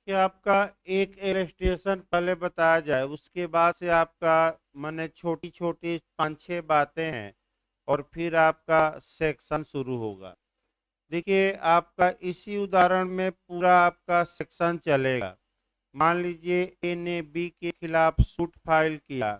देखिए आपका एक इलस्ट्रेशन पहले बताया जाए, उसके बाद से आपका माने छोटी छोटी पांच छह बातें हैं और फिर आपका सेक्शन शुरू होगा। देखिए आपका इसी उदाहरण में पूरा आपका सेक्शन चलेगा। मान लीजिए ए ने बी के खिलाफ सूट फाइल किया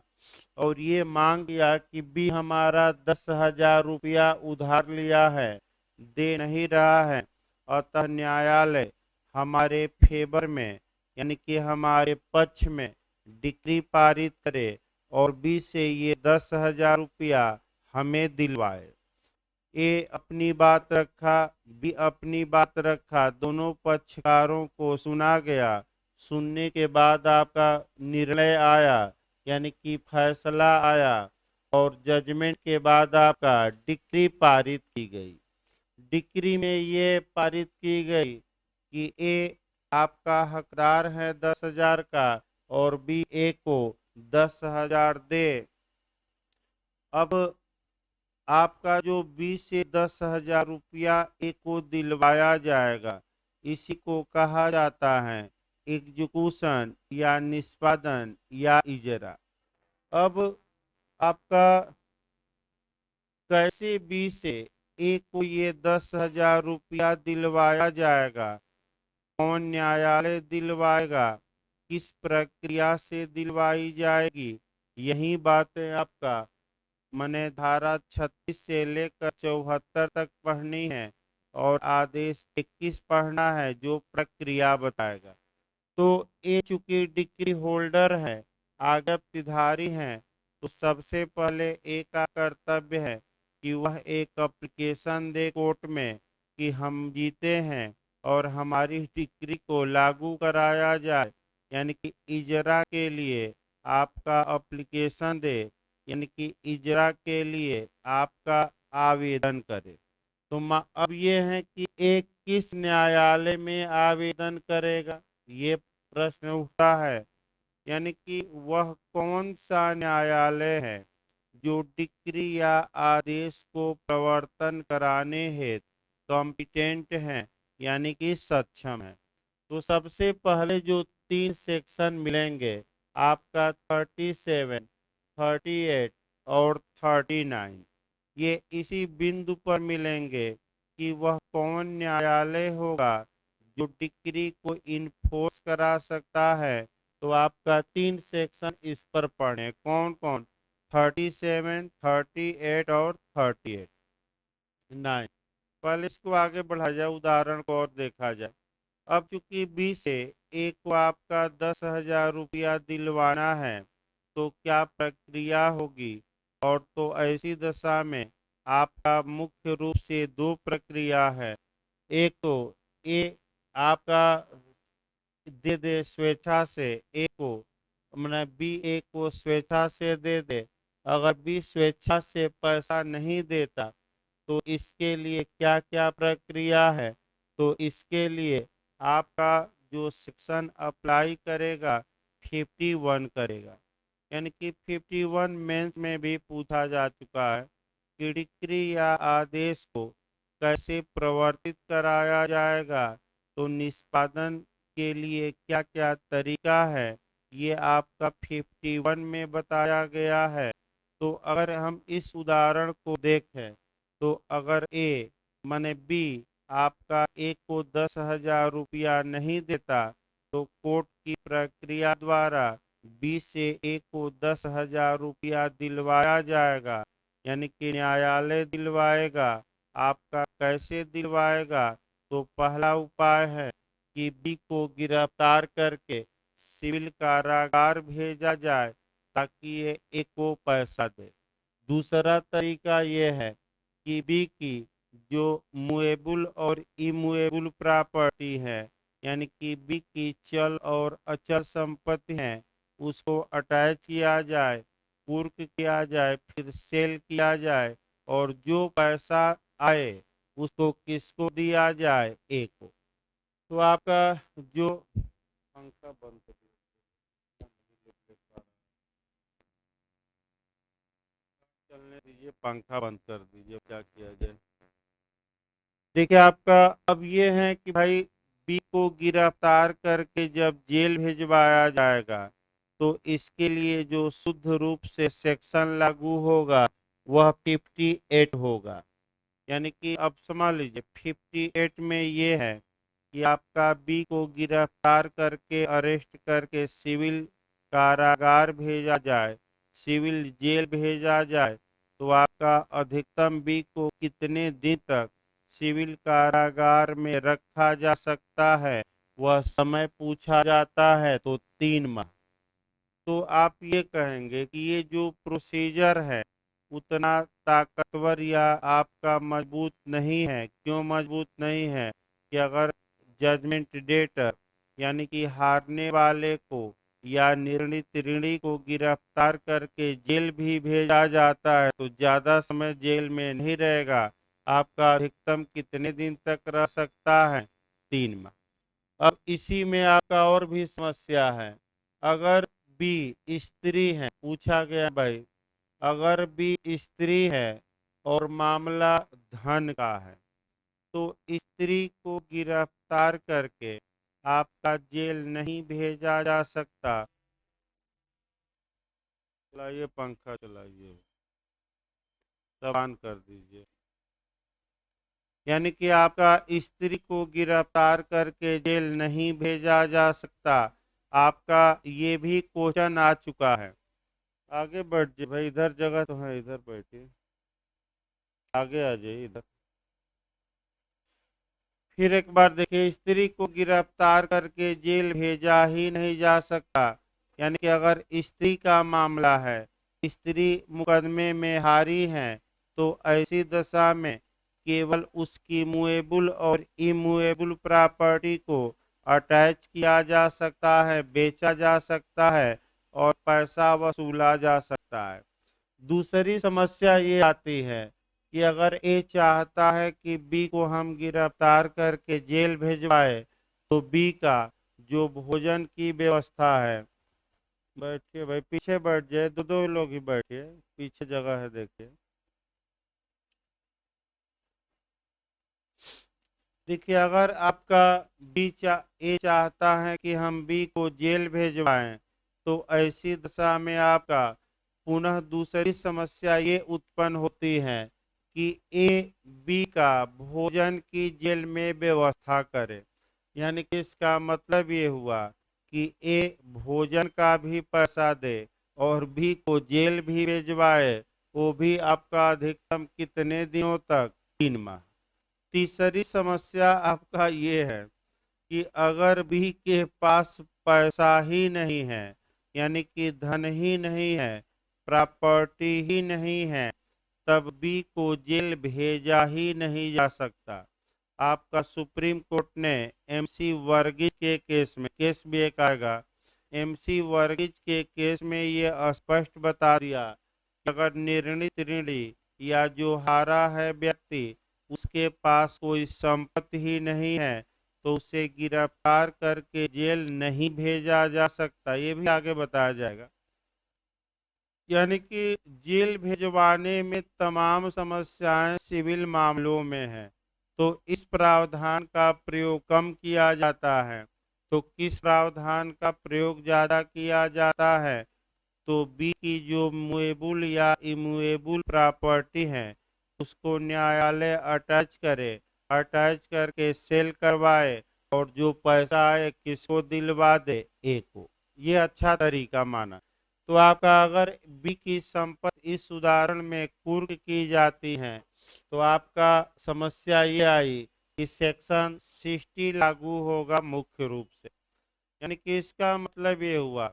और ये मांग किया कि बी हमारा 10,000 रुपया उधार लिया है, दे नहीं रहा है, अतः न्यायालय हमारे फेवर में यानी कि हमारे पक्ष में डिक्री पारित करे और बी से ये 10,000 रुपया हमें दिलवाए। ए अपनी बात रखा, बी अपनी बात रखा, दोनों पक्षकारों को सुना गया। सुनने के बाद आपका निर्णय आया यानी कि फैसला आया और जजमेंट के बाद आपका डिक्री पारित की गई। डिक्री में ये पारित की गई कि ए आपका हकदार है 10,000 का और बी ए को 10,000 दे। अब आपका जो 20 से 10,000 रुपया एक को दिलवाया जाएगा, इसी को कहा जाता है एग्जीक्यूशन या निष्पादन या इजरा। अब आपका कैसे बी से एक को ये 10,000 रुपया दिलवाया जाएगा, कौन न्यायालय दिलवाएगा, किस प्रक्रिया से दिलवाई जाएगी, यही बातें आपका मैंने धारा 36 से लेकर 74 तक पढ़नी है और आदेश 21 पढ़ना है जो प्रक्रिया बताएगा। तो ये चूंकि डिग्री होल्डर है, आज्ञाधारी हैं, तो सबसे पहले ए का कर्तव्य है कि वह एक एप्लीकेशन दे कोर्ट में कि हम जीते हैं और हमारी डिग्री को लागू कराया जाए, यानी कि इजरा के लिए आपका एप्लीकेशन दे, यानी कि इजरा के लिए आपका आवेदन करे। तो अब ये है कि एक किस न्यायालय में आवेदन करेगा, ये प्रश्न उठता है। यानी कि वह कौन सा न्यायालय है जो डिक्री या आदेश को प्रवर्तन कराने हेतु कॉम्पिटेंट है यानी कि सक्षम है। तो सबसे पहले जो तीन सेक्शन मिलेंगे आपका 37, 38 और 39, ये इसी बिंदु पर मिलेंगे कि वह कौन न्यायालय होगा जो डिक्री को इन्फोर्स करा सकता है। तो आपका तीन सेक्शन इस पर पढ़े, कौन कौन, 37, 38 और 38। नाइन, पहले इसको आगे बढ़ा जाए, उदाहरण को और देखा जाए। अब चूंकि बी से एक को आपका 10,000 रुपया दिलवाना है, तो क्या प्रक्रिया होगी। और तो ऐसी दशा में आपका मुख्य रूप से दो प्रक्रिया है। एक तो ए आपका दे दे स्वेच्छा से ए को, मैंने बी ए को स्वेच्छा से दे दे। अगर बी स्वेच्छा से पैसा नहीं देता तो इसके लिए क्या क्या प्रक्रिया है। तो इसके लिए आपका जो सेक्शन अप्लाई करेगा 51 करेगा, यानी कि 51 मेंस में भी पूछा जा चुका है कि डिक्री या आदेश को कैसे प्रवर्तित कराया जाएगा। तो निष्पादन के लिए क्या क्या तरीका है, ये आपका 51 में बताया गया है। तो अगर हम इस उदाहरण को देखें, तो अगर ए माने बी आपका ए को 10,000 रुपया नहीं देता, तो कोर्ट की प्रक्रिया द्वारा बी से ए को 10,000 रुपया दिलवाया जाएगा, यानी कि न्यायालय दिलवाएगा। आपका कैसे दिलवाएगा, तो पहला उपाय है कि बी को गिरफ्तार करके सिविल कारागार भेजा जाए ताकि ये ए को पैसा दे। दूसरा तरीका ये है कि बी की जो मूवेबल और इमूवेबल प्रॉपर्टी है, यानी कि बी की चल और अचल संपत्ति है, उसको अटैच किया जाए, कुर्क किया जाए, फिर सेल किया जाए और जो पैसा आए उसको किसको दिया जाए, ए को। तो आपका जो पंखा बंद कर दीजिए, चलने दीजिए, पंखा बंद कर दीजिए, क्या किया जाए। देखिए आपका अब ये है कि भाई बी को गिरफ्तार करके जब जेल भेजवाया जाएगा तो इसके लिए जो शुद्ध रूप से सेक्शन लागू होगा वह 58 होगा। यानी कि अब समझ लीजिए 58 में ये है कि आपका बी को गिरफ्तार करके अरेस्ट करके सिविल कारागार भेजा जाए, सिविल जेल भेजा जाए, तो आपका अधिकतम बी को कितने दिन तक सिविल कारागार में रखा जा सकता है वह समय पूछा जाता है, तो 3 माह। तो आप ये कहेंगे कि ये जो प्रोसीजर है उतना ताकतवर या आपका मजबूत नहीं है। क्यों मजबूत नहीं है? कि अगर जजमेंट डेटर यानी कि हारने वाले को या निर्णित ऋणी को गिरफ्तार करके जेल भी भेजा जाता है तो ज्यादा समय जेल में नहीं रहेगा। आपका अधिकतम कितने दिन तक रह सकता है? 3 माह। अब इसी में आपका और भी समस्या है। अगर बी स्त्री है, पूछा गया भाई, अगर बी स्त्री है और मामला धन का है तो स्त्री को गिरफ्तार करके आपका जेल नहीं भेजा जा सकता। चलाइए पंखा, चलाइए, सावधान कर दीजिए। यानी कि आपका स्त्री को गिरफ्तार करके जेल नहीं भेजा जा सकता। आपका ये भी क्वेश्चन आ चुका है। आगे बढ़ जाइए भाई, इधर जगह तो है, इधर बैठिए, आगे आ जाइए इधर। फिर एक बार देखिए, स्त्री को गिरफ्तार करके जेल भेजा ही नहीं जा सकता। यानी कि अगर स्त्री का मामला है, स्त्री मुकदमे में हारी है, तो ऐसी दशा में केवल उसकी मूवेबल और इमूवेबल प्रॉपर्टी को अटैच किया जा सकता है, बेचा जा सकता है और पैसा वसूला जा सकता है। दूसरी समस्या ये आती है कि अगर ए चाहता है कि बी को हम गिरफ्तार करके जेल भेजवाए तो बी का जो भोजन की व्यवस्था है, बैठिए भाई, पीछे बैठ जाए, दो दो लोग ही बैठिए, पीछे जगह है देखिए। देखिए, अगर आपका ए चाहता है कि हम बी को जेल भेजवाएं तो ऐसी दशा में आपका पुनः दूसरी समस्या ये उत्पन्न होती है कि ए बी का भोजन की जेल में व्यवस्था करे। यानी कि इसका मतलब ये हुआ कि ए भोजन का भी पैसा दे और बी को जेल भी भेजवाए, वो भी आपका अधिकतम कितने दिनों तक? 3 माह। तीसरी समस्या आपका ये है कि अगर बी के पास पैसा ही नहीं है, यानी कि धन ही नहीं है, प्रॉपर्टी ही नहीं है, तब बी को जेल भेजा ही नहीं जा सकता। आपका सुप्रीम कोर्ट ने एमसी वर्गीज के केस में, केस भी एक आएगा, एमसी वर्गीज के केस में ये स्पष्ट बता दिया कि अगर निर्णित ऋणी या जो हारा है व्यक्ति उसके पास कोई संपत्ति ही नहीं है तो उसे गिरफ्तार करके जेल नहीं भेजा जा सकता। ये भी आगे बताया जाएगा। यानी कि जेल भेजवाने में तमाम समस्याएं सिविल मामलों में है, तो इस प्रावधान का प्रयोग कम किया जाता है। तो किस प्रावधान का प्रयोग ज्यादा किया जाता है? तो बी की जो मूवेबल या इमूवेबल प्रॉपर्टी है उसको न्यायालय अटैच करे, अटैच करके सेल करवाए और जो पैसा है किसको दिलवा दे? ए को। ये अच्छा तरीका माना। तो आपका अगर बी की संपत्ति इस उदाहरण में कुर्क की जाती है तो आपका समस्या ये आई कि सेक्शन 60 लागू होगा मुख्य रूप से। यानी कि इसका मतलब ये हुआ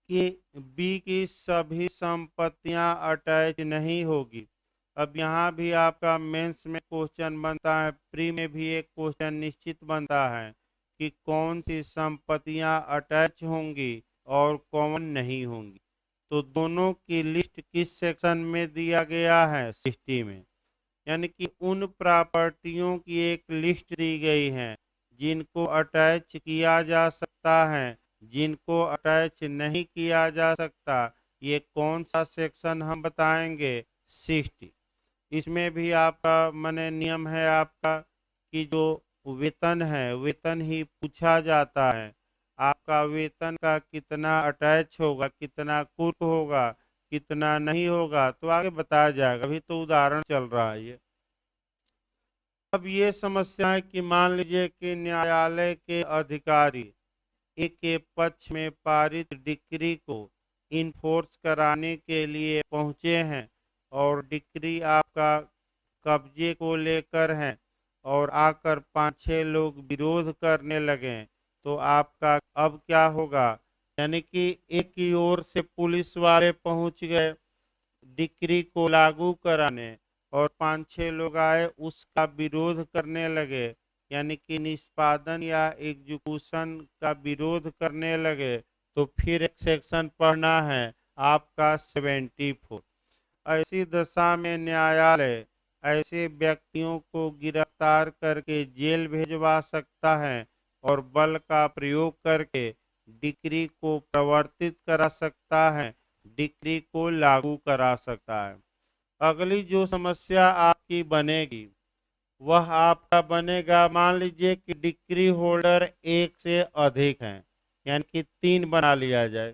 कि बी की सभी संपत्तियां अटैच नहीं होगी। अब यहाँ भी आपका मेंस में क्वेश्चन बनता है, प्री में भी एक क्वेश्चन निश्चित बनता है कि कौन सी संपत्तियां अटैच होंगी और कौन नहीं होंगी। तो दोनों की लिस्ट किस सेक्शन में दिया गया है? 60 में। यानी कि उन प्रॉपर्टियों की एक लिस्ट दी गई है जिनको अटैच किया जा सकता है, जिनको अटैच नहीं किया जा सकता। ये कौन सा सेक्शन हम बताएंगे? 60। इसमें भी आपका माने नियम है आपका कि जो वेतन है, वेतन ही पूछा जाता है। आपका वेतन का कितना अटैच होगा, कितना कुर्क होगा, कितना नहीं होगा, तो आगे बताया जाएगा। अभी तो उदाहरण चल रहा है ये। अब ये समस्या है कि मान लीजिए कि न्यायालय के अधिकारी एक के पक्ष में पारित डिक्री को इन्फोर्स कराने के लिए पहुंचे हैं और डिक्री आपका कब्जे को लेकर हैं और आकर 5-6 लोग विरोध करने लगे, तो आपका अब क्या होगा? यानी कि एक की ओर से पुलिस वाले पहुंच गए डिक्री को लागू कराने और 5-6 लोग आए उसका विरोध करने लगे, यानी कि निष्पादन या एग्जीक्यूशन का विरोध करने लगे, तो फिर एक सेक्शन पढ़ना है आपका 74। ऐसी दशा में न्यायालय ऐसे व्यक्तियों को गिरफ्तार करके जेल भेजवा सकता है और बल का प्रयोग करके डिक्री को प्रवर्तित करा सकता है, डिक्री को लागू करा सकता है। अगली जो समस्या आपकी बनेगी वह आपका बनेगा, मान लीजिए कि डिक्री होल्डर एक से अधिक हैं, यानी कि 3 बना लिया जाए।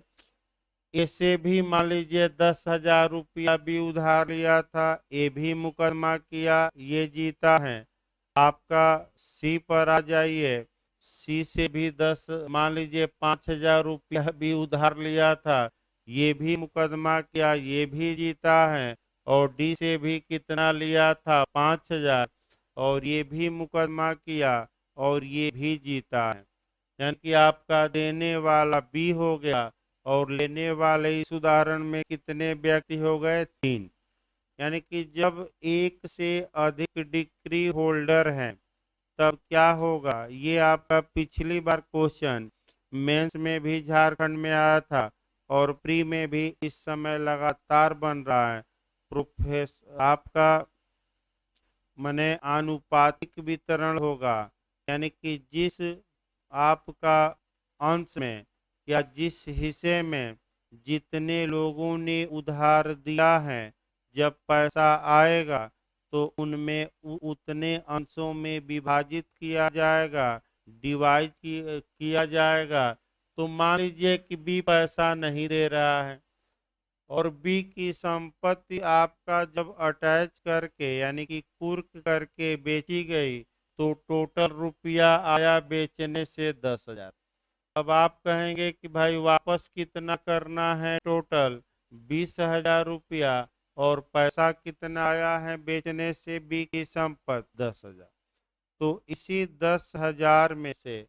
इसे भी मान लीजिए 10,000 रुपया भी उधार लिया था, ये भी मुकदमा किया, ये जीता है। आपका सी पर आ जाइए। सी से भी 10 मान लीजिए 5,000 रुपया भी उधार लिया था, ये भी मुकदमा किया, ये भी जीता है। और डी से भी कितना लिया था? 5,000, और ये भी मुकदमा किया और ये भी जीता है। यानी कि आपका देने वाला बी हो गया और लेने वाले इस उदाहरण में कितने व्यक्ति हो गए? 3। यानी कि जब एक से अधिक डिक्री होल्डर हैं तब क्या होगा? ये आपका पिछली बार क्वेश्चन मेंस में भी झारखंड में आया था और प्री में भी इस समय लगातार बन रहा है। प्रोफेसर आपका मने आनुपातिक वितरण होगा, यानी कि जिस आपका अंश में या जिस हिस्से में जितने लोगों ने उधार दिया है, जब पैसा आएगा तो उनमें उतने अंशों में विभाजित किया जाएगा, डिवाइड किया जाएगा। तो मान लीजिए कि बी पैसा नहीं दे रहा है और बी की संपत्ति आपका जब अटैच करके यानी कि कुर्क करके बेची गई तो टोटल रुपया आया बेचने से 10,000। अब आप कहेंगे कि भाई वापस कितना करना है? टोटल 20,000 रुपया और पैसा कितना आया है बेचने से? बी की संपत्ति 10,000। तो इसी 10,000 में से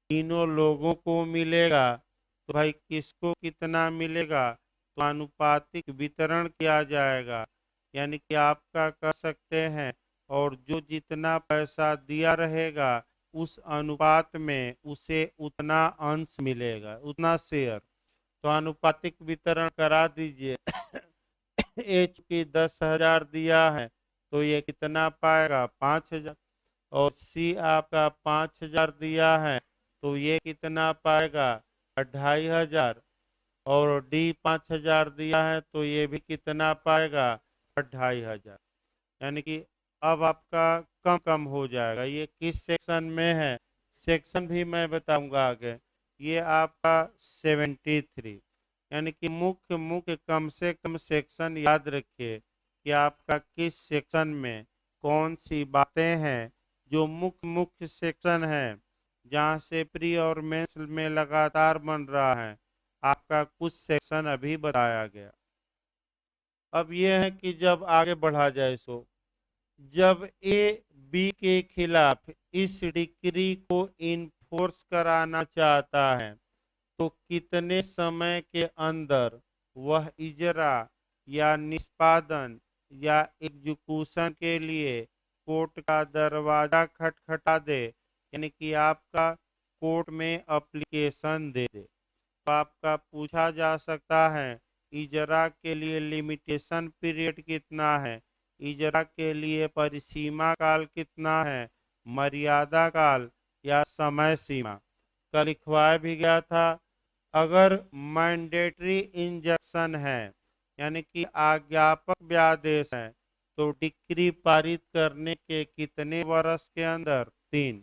तीनों लोगों को मिलेगा, तो भाई किसको कितना मिलेगा? तो आनुपातिक वितरण किया जाएगा, यानी कि आपका कह सकते हैं और जो जितना पैसा दिया रहेगा उस अनुपात में उसे उतना अंश मिलेगा, उतना शेयर। तो आनुपातिक वितरण करा दीजिए। एच की 10,000 दिया है तो ये कितना पाएगा? 5,000। और सी आपका 5,000 दिया है तो ये कितना पाएगा? 2,500। और डी 5,000 दिया है तो ये भी कितना पाएगा? 2,500। यानी कि अब आपका कम कम हो जाएगा। ये किस सेक्शन में है? सेक्शन भी मैं बताऊंगा आगे। ये आपका 73। यानी कि मुख्य मुख्य कम से कम सेक्शन याद रखिए कि आपका किस सेक्शन में कौन सी बातें हैं। जो मुख्य मुख्य सेक्शन है जहाँ से प्री और मेंस में लगातार बन रहा है, आपका कुछ सेक्शन अभी बताया गया। अब ये है कि जब आगे बढ़ा जाए सो जब ए बी के खिलाफ इस डिक्री को इन्फोर्स कराना चाहता है तो कितने समय के अंदर वह इजरा या निष्पादन या एग्जीक्यूशन के लिए कोर्ट का दरवाजा खटखटा दे, यानी कि आपका कोर्ट में एप्लीकेशन दे दे। तो आपका पूछा जा सकता है इजरा के लिए लिमिटेशन पीरियड कितना है, इजरा के लिए परिसीमा काल कितना है, मर्यादा काल या समय सीमा। का लिखवाया भी गया था। अगर मैंडेटरी इंजेक्शन है यानी कि आज्ञापक व्यादेश है तो डिक्री पारित करने के कितने वर्ष के अंदर? 3।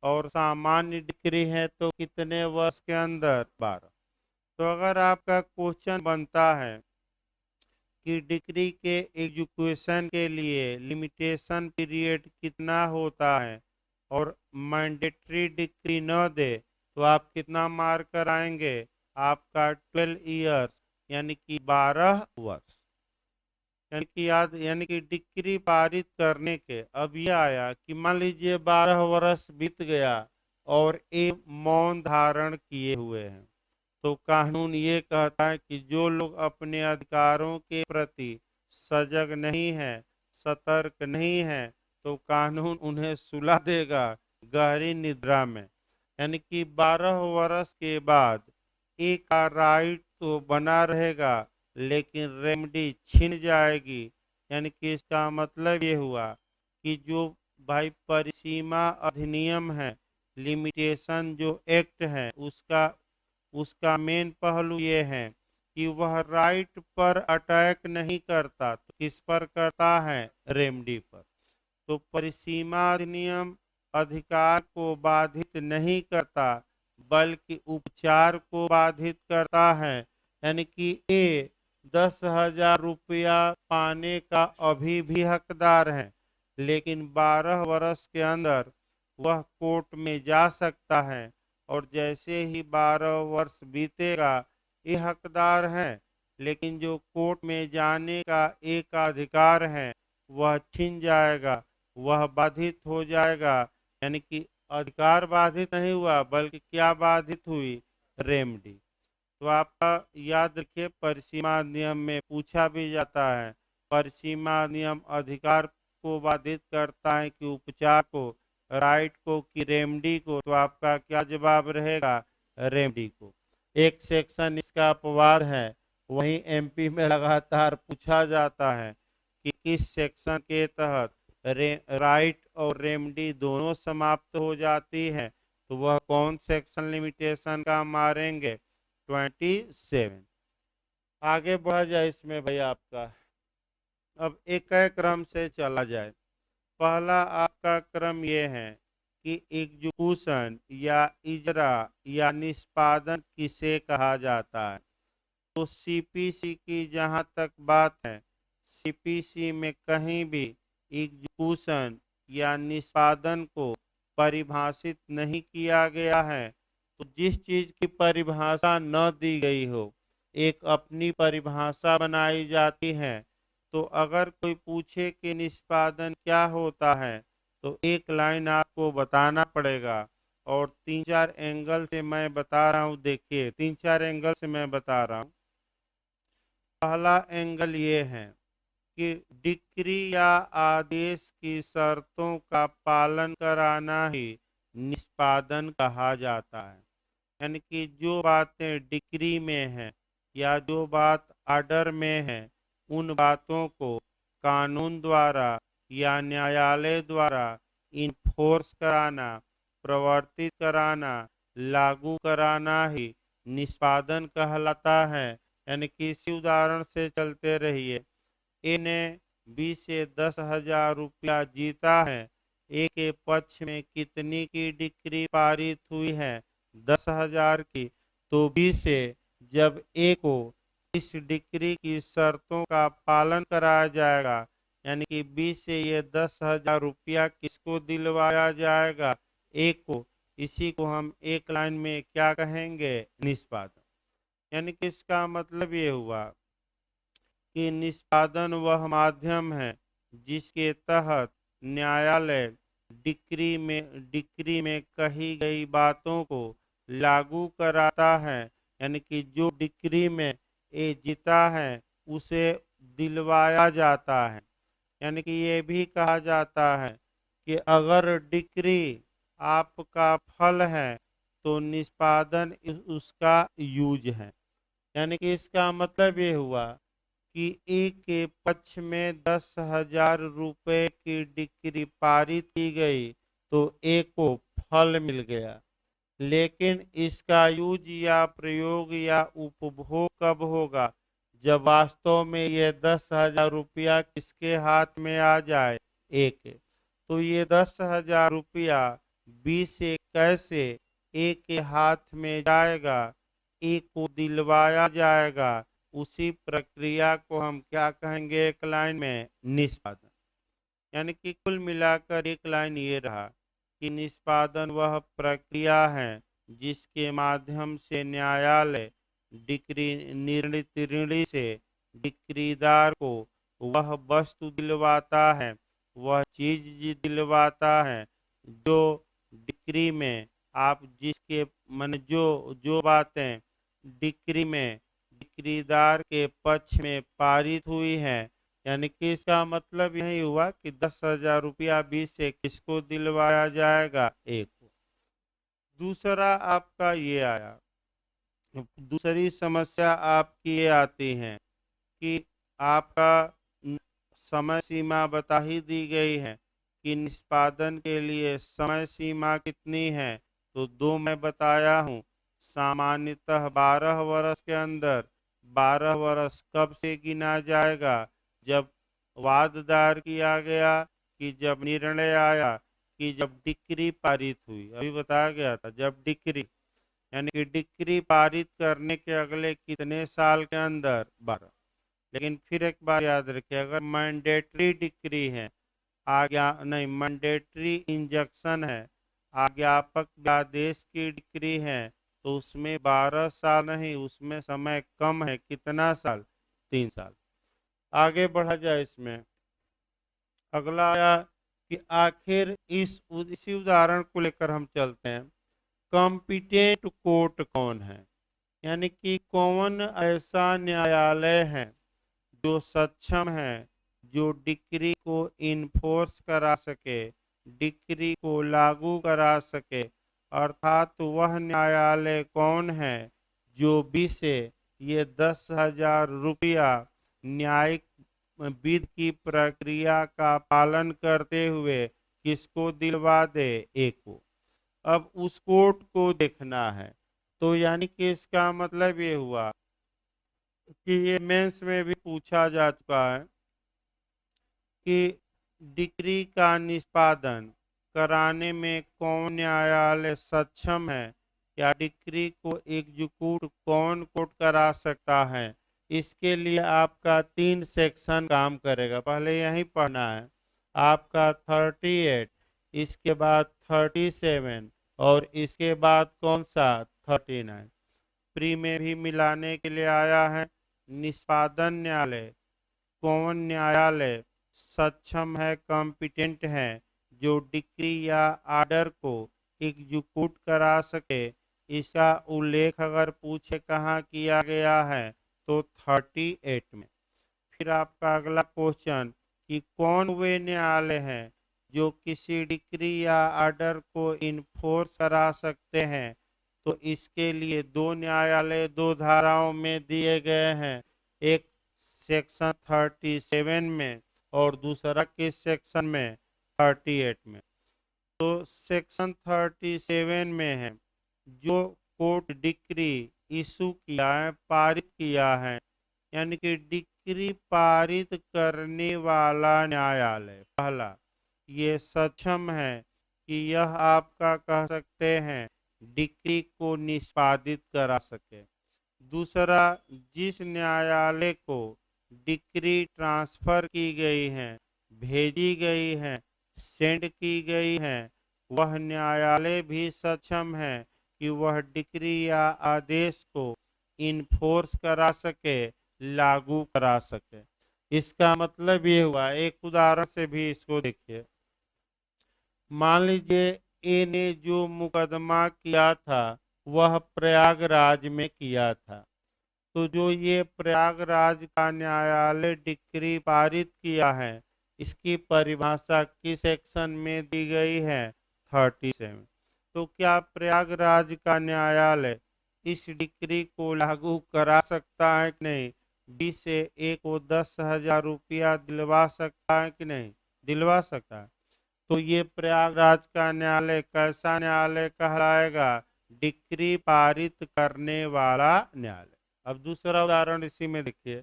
और सामान्य डिग्री है तो कितने वर्ष के अंदर? 12। तो अगर आपका क्वेश्चन बनता है कि डिग्री के एजुकेशन के लिए लिमिटेशन पीरियड कितना होता है और मैंडेटरी डिग्री न दे तो आप कितना मार्क कराएंगे? आपका 12 ईयर्स यानी कि 12 वर्ष। यानी कि डिग्री पारित करने के अब ये आया कि मान लीजिए 12 वर्ष बीत गया और ये मौन धारण किए हुए हैं, तो कानून ये कहता है कि जो लोग अपने अधिकारों के प्रति सजग नहीं है, सतर्क नहीं है, तो कानून उन्हें सुला देगा गहरी निद्रा में। यानी कि 12 वर्ष के बाद एक का राइट तो बना रहेगा लेकिन रेमडी छिन जाएगी। यानी कि इसका मतलब ये हुआ कि जो भाई परिसीमा अधिनियम है, लिमिटेशन जो एक्ट है, उसका मेन पहलू ये है कि वह राइट पर अटैक नहीं करता तो किस पर करता है? रेमडी पर। तो परिसीमा अधिनियम अधिकार को बाधित नहीं करता बल्कि उपचार को बाधित करता है। यानी कि ए 10,000 रुपया पाने का अभी भी हकदार है, लेकिन 12 वर्ष के अंदर वह कोर्ट में जा सकता है और जैसे ही 12 वर्ष बीतेगा ये हकदार है, लेकिन जो कोर्ट में जाने का एक अधिकार है वह छिन जाएगा, वह बाधित हो जाएगा। यानी कि अधिकार बाधित नहीं हुआ बल्कि क्या बाधित हुई? रेमडी। तो आपका याद रखिए परिसीमा नियम में पूछा भी जाता है, परिसीमा नियम अधिकार को बाधित करता है कि उपचार को, राइट को कि रेमडी को? तो आपका क्या जवाब रहेगा? रेमडी को। एक सेक्शन इसका अपवाद है, वहीं एमपी में लगातार पूछा जाता है कि किस सेक्शन के तहत राइट और रेमडी दोनों समाप्त हो जाती है, तो वह कौन सेक्शन लिमिटेशन का मारेंगे? 27। आगे बढ़ा जाए इसमें भाई आपका, अब एक क्रम से चला जाए। पहला आपका क्रम ये है कि एग्जीक्यूशन या इजरा या निष्पादन किसे कहा जाता है? तो सीपीसी की जहां तक बात है, सीपीसी में कहीं भी एग्जीक्यूशन या निष्पादन को परिभाषित नहीं किया गया है। तो जिस चीज की परिभाषा न दी गई हो, एक अपनी परिभाषा बनाई जाती है। तो अगर कोई पूछे कि निष्पादन क्या होता है, तो एक लाइन आपको बताना पड़ेगा और 3-4 एंगल से मैं बता रहा हूँ। देखिए 3-4 एंगल से मैं बता रहा हूँ। पहला एंगल ये है कि डिक्री या आदेश की शर्तों का पालन कराना ही निष्पादन कहा जाता है। यानी कि जो बातें डिक्री में है या जो बात आर्डर में है, उन बातों को कानून द्वारा या न्यायालय द्वारा इन्फोर्स कराना, प्रवर्तित कराना, लागू कराना ही निष्पादन कहलाता है। यानी कि इसी उदाहरण से चलते रहिए। ए ने बी से 10,000 रुपया जीता है। ए के पक्ष में कितनी की डिक्री पारित हुई है? 10,000 की। तो बी से जब ए को इस डिक्री की शर्तों का पालन कराया जाएगा, यानी कि बी से ये 10,000 रुपया किसको दिलवाया जाएगा? ए को। इसी को हम एक लाइन में क्या कहेंगे? निष्पादन। यानी कि इसका मतलब ये हुआ कि निष्पादन वह माध्यम है जिसके तहत न्यायालय डिक्री में कही गई बातों को लागू कराता है। यानी कि जो डिक्री में ये जीता है उसे दिलवाया जाता है। यानी कि ये भी कहा जाता है कि अगर डिक्री आपका फल है तो निष्पादन उसका यूज है। यानी कि इसका मतलब ये हुआ कि ए के पक्ष में 10,000 रुपए की डिक्री पारित की गई तो ए को फल मिल गया, लेकिन इसका यूज या प्रयोग या उपभोग कब होगा? जब वास्तव में ये 10,000 रुपया किसके हाथ में आ जाए? ए के। तो ये 10,000 रुपया बी से कैसे ए के हाथ में जाएगा, ए को दिलवाया जाएगा, उसी प्रक्रिया को हम क्या कहेंगे एक लाइन में? निष्पादन। यानी कि कुल मिलाकर एक लाइन ये रहा कि निष्पादन वह प्रक्रिया है जिसके माध्यम से न्यायालय डिक्री निर्णय से डिक्रीदार को वह वस्तु दिलवाता है, वह चीज दिलवाता है जो डिक्री में आप जिसके मन जो बातें डिक्री में डिक्रीदार के पक्ष में पारित हुई हैं। यानी कि इसका मतलब यही हुआ कि 10,000 रुपया बी से किसको दिलवाया जाएगा? ए को। दूसरा आपका ये आया, दूसरी समस्या आपकी ये आती है कि आपका समय सीमा बता ही दी गई है कि निष्पादन के लिए समय सीमा कितनी है, तो 2 मैं बताया हूँ। सामान्यतः 12 वर्ष के अंदर 12 वर्ष कब से गिना जाएगा? जब वाद दायर किया गया, कि जब निर्णय आया, कि जब डिक्री पारित हुई। अभी बताया गया था जब डिक्री, यानी कि डिक्री पारित करने के अगले कितने साल के अंदर? 12। लेकिन फिर एक बार याद रखिए, अगर मैंडेटरी डिक्री है, आज्ञा नहीं, मैंडेटरी इंजंक्शन है, आज्ञापक आदेश की डिक्री है, तो उसमें 12 साल नहीं, उसमें समय कम है। कितना साल? 3 साल। आगे बढ़ा जाए इसमें। अगला आया कि आखिर इसी उदाहरण को लेकर हम चलते हैं। कॉम्पिटेंट कोर्ट कौन है? यानी कि कौन ऐसा न्यायालय है जो सक्षम है, जो डिक्री को इन्फोर्स करा सके, डिक्री को लागू करा सके। अर्थात वह न्यायालय कौन है जो बी से ये 10,000 रुपया न्यायिक विधि की प्रक्रिया का पालन करते हुए किसको दिलवा दे? ए को। अब उस कोर्ट को देखना है। तो यानी कि इसका मतलब ये हुआ कि ये मेंस में भी पूछा जा चुका है कि डिक्री का निष्पादन कराने में कौन न्यायालय सक्षम है, या डिक्री को एग्जीक्यूट कौन कोर्ट करा सकता है। इसके लिए आपका 3 सेक्शन काम करेगा। पहले यही पढ़ना है आपका 38, इसके बाद 37 और इसके बाद कौन सा? 39। प्री में भी मिलाने के लिए आया है। निष्पादन न्यायालय, कौन न्यायालय सक्षम है, कॉम्पिटेंट है, जो डिक्री या आर्डर को एग्जीक्यूट करा सके। इसका उल्लेख अगर पूछे कहाँ किया गया है, तो 38 में। फिर आपका अगला क्वेश्चन कि कौन वे न्यायालय हैं जो किसी डिक्री या आर्डर को इन्फोर्स करा सकते हैं। तो इसके लिए 2 न्यायालय 2 धाराओं में दिए गए हैं, एक सेक्शन 37 में और दूसरा किस सेक्शन में? 38 में। तो सेक्शन 37 में है, जो कोर्ट डिक्री इशू किया है, पारित किया है, यानी कि डिक्री पारित करने वाला न्यायालय पहला ये सक्षम है कि यह आपका कह सकते हैं डिक्री को निष्पादित करा सके। दूसरा, जिस न्यायालय को डिक्री ट्रांसफर की गई है, भेजी गई है, सेंड की गई है, वह न्यायालय भी सक्षम है कि वह डिक्री या आदेश को इन्फोर्स करा सके, लागू करा सके। इसका मतलब ये हुआ, एक उदाहरण से भी इसको देखिए। मान लीजिए ए ने जो मुकदमा किया था वह प्रयागराज में किया था। तो जो ये प्रयागराज का न्यायालय डिक्री पारित किया है, इसकी परिभाषा किस सेक्शन में दी गई है? 37। तो क्या प्रयागराज का न्यायालय इस डिक्री को लागू करा सकता है कि नहीं? बी से ए को 10,000 रुपया दिलवा सकता है कि नहीं? दिलवा सकता है। तो ये प्रयागराज का न्यायालय कैसा न्यायालय कहलाएगा? डिक्री पारित करने वाला न्यायालय। अब दूसरा उदाहरण इसी में देखिए।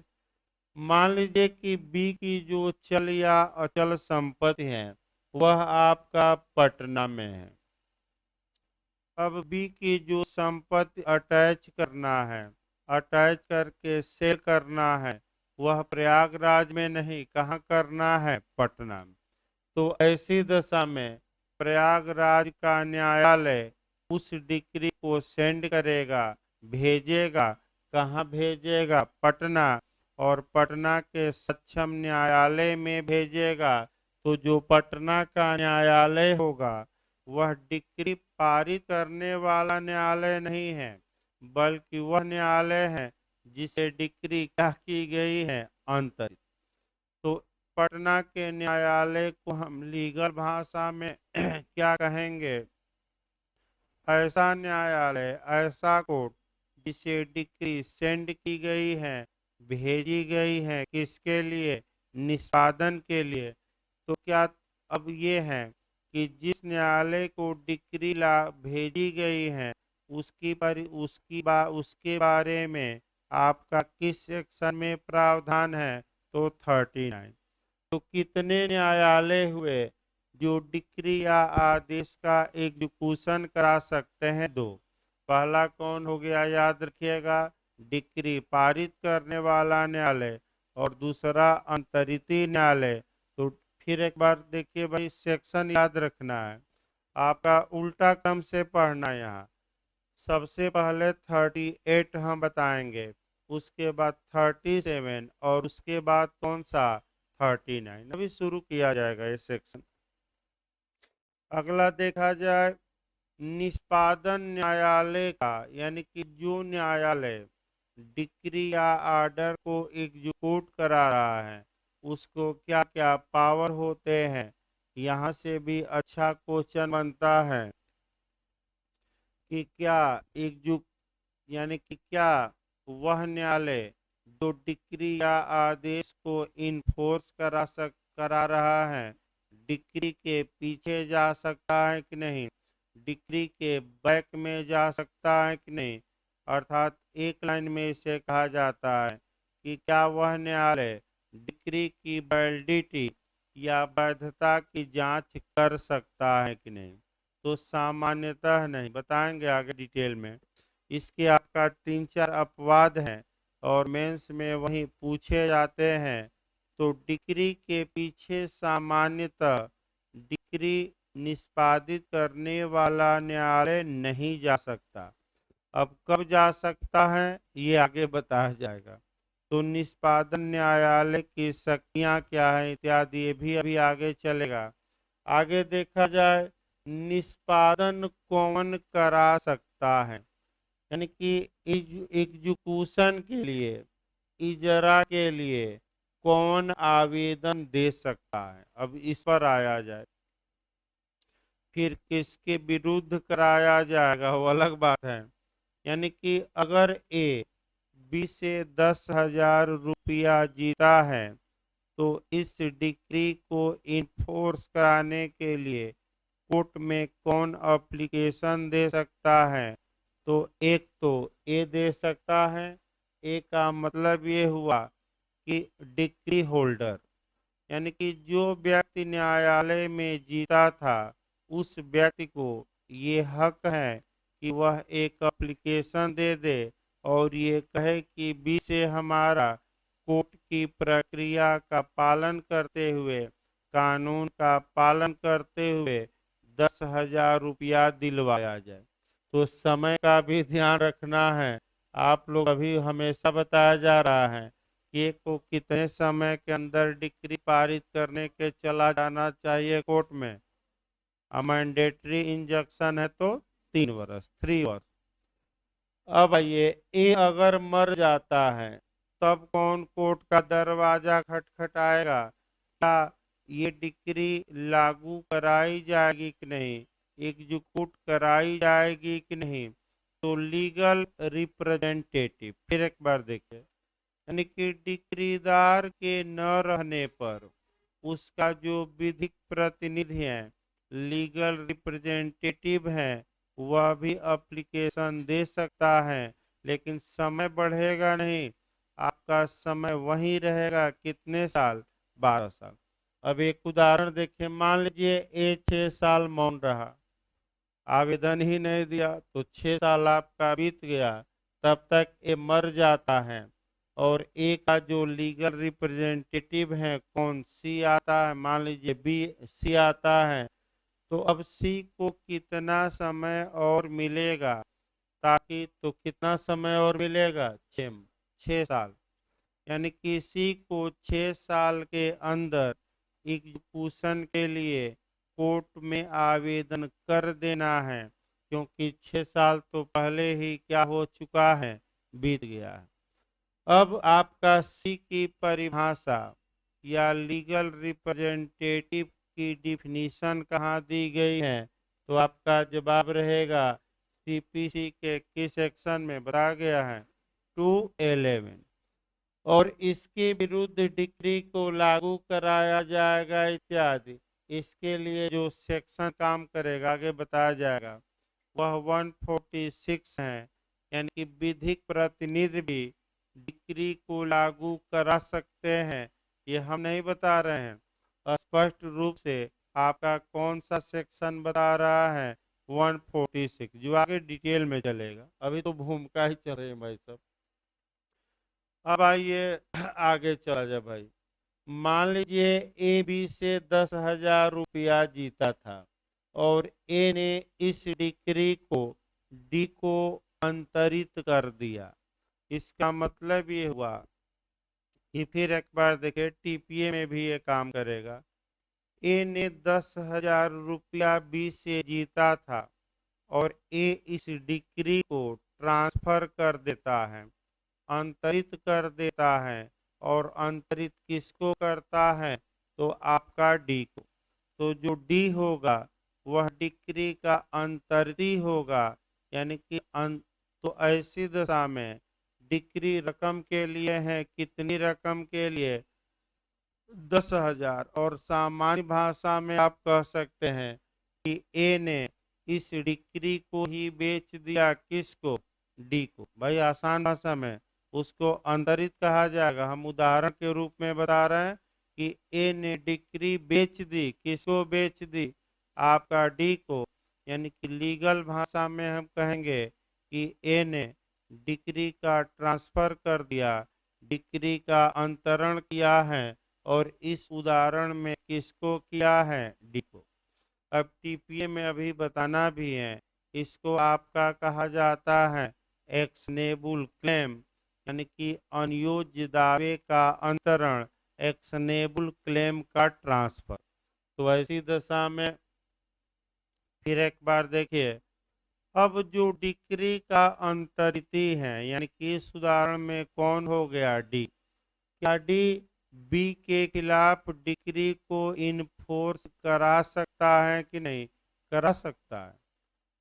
मान लीजिए कि बी की जो चल या अचल संपत्ति है वह आपका पटना में है। अब बी की जो संपत्ति अटैच करना है, अटैच करके सेल करना है, वह प्रयागराज में नहीं, कहाँ करना है? पटना में। तो ऐसी दशा में प्रयागराज का न्यायालय उस डिक्री को सेंड करेगा, भेजेगा। कहाँ भेजेगा? पटना। और पटना के सक्षम न्यायालय में भेजेगा। तो जो पटना का न्यायालय होगा वह डिक्री पारित करने वाला न्यायालय नहीं है, बल्कि वह न्यायालय है जिसे डिक्री क्या की गई है? अंतरित। तो पटना के न्यायालय को हम लीगल भाषा में क्या कहेंगे? ऐसा न्यायालय, ऐसा कोर्ट जिसे डिक्री सेंड की गई है, भेजी गई है, किसके लिए? निष्पादन के लिए। तो क्या अब ये है कि जिस न्यायालय को डिक्री ला भेजी गई है उसके बारे में आपका किस सेक्शन में प्रावधान है? तो 39। तो कितने न्यायालय हुए जो डिक्री या आदेश का एग्जीक्यूशन करा सकते हैं? दो। पहला कौन हो गया? याद रखिएगा, डिक्री पारित करने वाला न्यायालय, और दूसरा अंतरित न्यायालय। तो फिर एक बार देखिए भाई, सेक्शन याद रखना है, आपका उल्टा क्रम से पढ़ना है। यहाँ सबसे पहले 38 हम बताएंगे, उसके बाद 37 और उसके बाद कौन सा? 39। अभी शुरू किया जाएगा ये सेक्शन। अगला देखा जाए निष्पादन न्यायालय का, यानी कि जो न्यायालय डिक्री या आर्डर को एग्जीक्यूट करा रहा है उसको क्या क्या पावर होते हैं? यहाँ से भी अच्छा क्वेश्चन बनता है कि क्या एग्जीक्यूट, यानी कि क्या वह न्यायालय जो डिक्री या आदेश को इन्फोर्स करा रहा है डिक्री के पीछे जा सकता है कि नहीं? डिक्री के बैक में जा सकता है कि नहीं? अर्थात एक लाइन में इसे कहा जाता है कि क्या वह न्यायालय डिक्री की वैलिडिटी या वैधता की जांच कर सकता है कि नहीं? तो सामान्यतः नहीं, बताएंगे आगे डिटेल में। इसके आपका 3-4 अपवाद हैं और मेंस में वही पूछे जाते हैं। तो डिक्री के पीछे सामान्यतः डिक्री निष्पादित करने वाला न्यायालय नहीं जा सकता। अब कब जा सकता है ये आगे बताया जाएगा। तो निष्पादन न्यायालय की शक्तियां क्या है इत्यादि ये भी अभी आगे चलेगा। आगे देखा जाए निष्पादन कौन करा सकता है, यानी कि एग्जीक्यूशन के लिए, इजरा के लिए कौन आवेदन दे सकता है? अब इस पर आया जाए। फिर किसके विरुद्ध कराया जाएगा वो अलग बात है। यानी कि अगर ए बी से 10,000 रुपया जीता है तो इस डिक्री को इन्फोर्स कराने के लिए कोर्ट में कौन एप्लीकेशन दे सकता है? तो एक तो ए दे सकता है। ए का मतलब ये हुआ कि डिक्री होल्डर, यानी कि जो व्यक्ति न्यायालय में जीता था उस व्यक्ति को ये हक है कि वह एक एप्लीकेशन दे दे और ये कहे कि बी से हमारा कोर्ट की प्रक्रिया का पालन करते हुए, कानून का पालन करते हुए 10,000 रुपया दिलवाया जाए। तो समय का भी ध्यान रखना है। आप लोग अभी हमेशा बताया जा रहा है कि को कितने समय के अंदर डिक्री पारित करने के चला जाना चाहिए कोर्ट में। मैंडेटरी इंजंक्शन है तो 3 वर्ष, 3 वर्ष। अब ये ए अगर मर जाता है तब कौन कोर्ट का दरवाजा खटखटाएगा? क्या ये डिक्री लागू कराई जाएगी कि नहीं, एग्जीक्यूट कराई जाएगी कि नहीं? तो लीगल रिप्रेजेंटेटिव, फिर एक बार देखिए, यानी कि डिक्रीदार के न रहने पर उसका जो विधिक प्रतिनिधि है, लीगल रिप्रेजेंटेटिव है, वह भी एप्लीकेशन दे सकता है, लेकिन समय बढ़ेगा नहीं, आपका समय वही रहेगा। कितने साल? 12 साल। अब एक उदाहरण देखिए, मान लीजिए ए 6 साल मौन रहा, आवेदन ही नहीं दिया तो 6 साल आपका बीत गया, तब तक ये मर जाता है। और ए का जो लीगल रिप्रेजेंटेटिव है कौन, सी आता है, मान लीजिए बी, सी आता है, तो अब सी को कितना समय और मिलेगा, ताकि तो कितना समय और मिलेगा, 6 साल। यानी किसी को 6 साल के अंदर एग्जीक्यूशन के लिए कोर्ट में आवेदन कर देना है, क्योंकि 6 साल तो पहले ही क्या हो चुका है, बीत गया है। अब आपका सी की परिभाषा या लीगल रिप्रेजेंटेटिव की डिफिनीशन कहाँ दी गई है, तो आपका जवाब रहेगा सीपीसी के किस सेक्शन में बताया गया है, 211। और इसके विरुद्ध डिक्री को लागू कराया जाएगा इत्यादि, इसके लिए जो सेक्शन काम करेगा आगे बताया जाएगा, वह 146 है। यानी कि विधिक प्रतिनिधि भी डिक्री को लागू करा सकते हैं, ये हम नहीं बता रहे हैं। स्पष्ट रूप से आपका कौन सा सेक्शन बता रहा है, 146, जो आगे डिटेल में चलेगा, अभी तो भूमिका ही चल रही है भाई सब। अब आइए आगे चला जाए भाई। मान लीजिए ए बी से 10,000 रुपया जीता था और ए ने इस डिक्री को डी को अंतरित कर दिया। इसका मतलब ये हुआ कि फिर एक बार देखिए टीपीए में भी ये काम करेगा। ए ने 10,000 रुपया बी से जीता था और ए इस डिक्री को ट्रांसफर कर देता है, अंतरित कर देता है। और अंतरित किसको करता है, तो आपका डी को। तो जो डी होगा वह डिक्री का अंतरित होगा। यानी कि तो ऐसी दशा में डिक्री रकम के लिए है, कितनी रकम के लिए, 10,000। और सामान्य भाषा में आप कह सकते हैं कि ए ने इस डिक्री को ही बेच दिया, किसको, डी को। भाई आसान भाषा में उसको अंतरित कहा जाएगा। हम उदाहरण के रूप में बता रहे हैं कि ए ने डिक्री बेच दी, किसको बेच दी, आपका डी को। यानी कि लीगल भाषा में हम कहेंगे कि ए ने डिक्री का ट्रांसफर कर दिया, डिक्री का अंतरण किया है। और इस उदाहरण में किसको किया है, डी को। अब टीपीए में अभी बताना भी है, इसको आपका कहा जाता है एक्शनेबल क्लेम, यानी कि अनयोज्य दावे का अंतरण, एक्शनेबल क्लेम का ट्रांसफर। तो ऐसी दशा में फिर एक बार देखिए, अब जो डिक्री का अंतरित है, यानी कि इस उदाहरण में कौन हो गया, डी। क्या डी बी के खिलाफ डिक्री को इन्फोर्स करा सकता है कि नहीं, करा सकता है।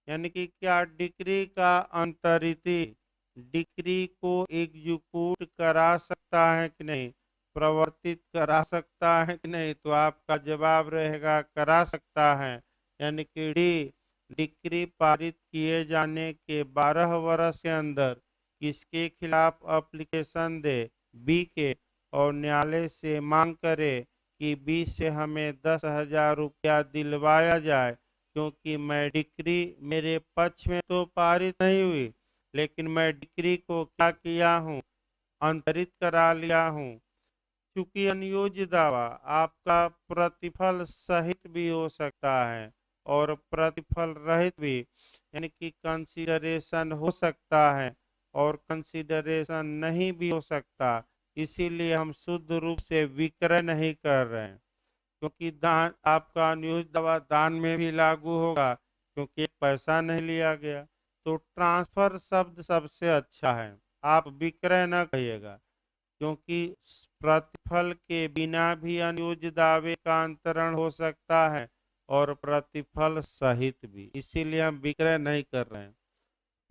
यानी कि क्या डिक्री का अंतरित डिक्री को एग्जीक्यूट करा सकता है कि नहीं, प्रवर्तित करा सकता है कि नहीं, तो आपका जवाब रहेगा करा सकता है। यानी कि डी डिक्री पारित किए जाने के 12 वर्ष के अंदर किसके खिलाफ एप्लीकेशन दे, बी के, और न्यायालय से मांग करे कि बी से हमें 10,000 रुपया दिलवाया जाए, क्योंकि मैं डिक्री मेरे पक्ष में तो पारित नहीं हुई, लेकिन मैं डिक्री को क्या किया हूँ, अंतरित करा लिया हूँ। चूंकि अनियोज्य दावा आपका प्रतिफल सहित भी हो सकता है और प्रतिफल रहित भी, यानी कि कंसीडरेशन हो सकता है और कंसीडरेशन नहीं भी हो सकता। इसीलिए हम शुद्ध रूप से विक्रय नहीं कर रहे हैं, क्योंकि दान आपका अनियोज्य दावा दान में भी लागू होगा, क्योंकि एक पैसा नहीं लिया गया। तो ट्रांसफर शब्द सबसे अच्छा है, आप विक्रय न कहिएगा, क्योंकि प्रतिफल के बिना भी अनियोज्य दावे का अंतरण हो सकता है और प्रतिफल सहित भी, इसीलिए हम विक्रय नहीं कर रहे हैं।